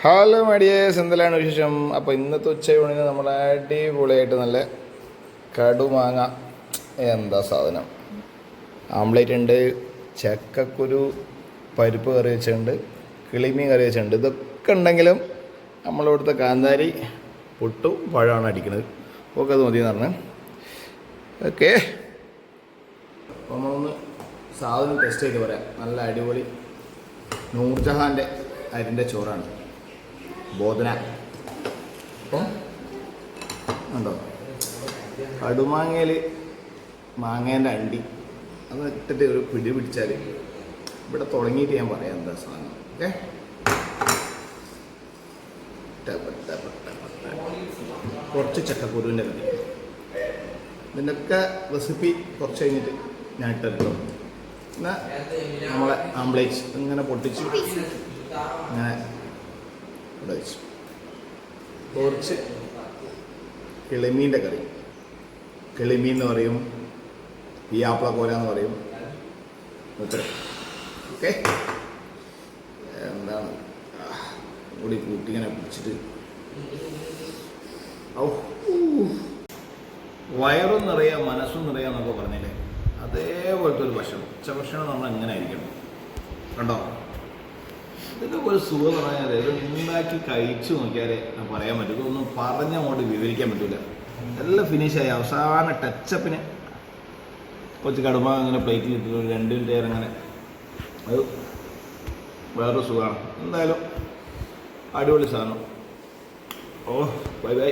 Hello മടിയേഴ്സ്, എന്തെല്ലാം വിശേഷം? അപ്പോൾ ഇന്നത്തെ ഉച്ചയൂണിന് നമ്മൾ അടിപൊളിയായിട്ട് നല്ല കടുമാങ്ങ, എന്താ സാധനം, ആംപ്ലേറ്റ് ഉണ്ട്, ചക്കക്കുരു പരിപ്പ് കറി വെച്ചിട്ടുണ്ട്, കിളിമീൻ കറി വെച്ചിട്ടുണ്ട്. ഇതൊക്കെ ഉണ്ടെങ്കിലും നമ്മളിവിടുത്തെ കാന്താരി പുട്ടും പഴമാണ് അടിക്കുന്നത്. ഓക്കെ, അത് മതിയെന്ന് പറഞ്ഞു. ഓക്കെ, അപ്പോൾ നമ്മളൊന്ന് സാധനം ടെസ്റ്റ് ചെയ്ത് പറയാം. നല്ല അടിപൊളി നൂർജഹാൻ്റെ അരിൻ്റെ ചോറാണ്, ബോധന. അപ്പം ഉണ്ടോ കടുമാങ്ങയിൽ മാങ്ങേൻ്റെ അണ്ടി അത് ഇട്ടിട്ട് ഒരു പിടി പിടിച്ചാൽ ഇവിടെ തുടങ്ങിയിട്ട് ഞാൻ പറയാം എന്താ സാധനം. ഓക്കെ, കുറച്ച് ചക്കക്കുരുവിൻ്റെ കറി. ഇതിൻ്റെയൊക്കെ റെസിപ്പി കുറച്ച് കഴിഞ്ഞിട്ട് ഞാൻ ഇട്ടെടുത്തു. എന്നാൽ നമ്മളെ ആംപ്ലേറ്റ് ഇങ്ങനെ പൊട്ടിച്ച് ഇങ്ങനെ ഇവിടെ വെച്ചു. കുറച്ച് കിളിമീൻ്റെ കറി, കിളിമീൻ എന്ന് പറയും, പിയാപ്പിള കോല എന്ന് പറയും. ഓക്കെ, എന്താണ് കൂടി കൂട്ടിങ്ങനെ പിടിച്ചിട്ട് വയറും നിറയാം മനസ്സും നിറയാം എന്നൊക്കെ പറഞ്ഞില്ലേ, അതേപോലത്തെ ഒരു ഭക്ഷണം. ഉച്ചഭക്ഷണം നമ്മൾ എങ്ങനെ ആയിരിക്കണം കണ്ടോ? ഇതൊക്കെ ഒരു സുഖം പറഞ്ഞാൽ ഇത് ഉണ്ടാക്കി കഴിച്ചു നോക്കിയാലേ പറയാൻ പറ്റും. ഇതൊന്നും പറഞ്ഞങ്ങോട്ട് വിവരിക്കാൻ പറ്റില്ല. എല്ലാം ഫിനിഷായി അവസാന ടച്ചപ്പിന് കുറച്ച് കടുമ അങ്ങനെ പ്ലേറ്റിൽ ഇട്ടിട്ട് ഒരു 2 മിനിറ്റ് അങ്ങനെ അത് വേറൊരു സുഖമാണ്. എന്തായാലും അടിപൊളി സാധനം. ഓ ബൈ ബൈ.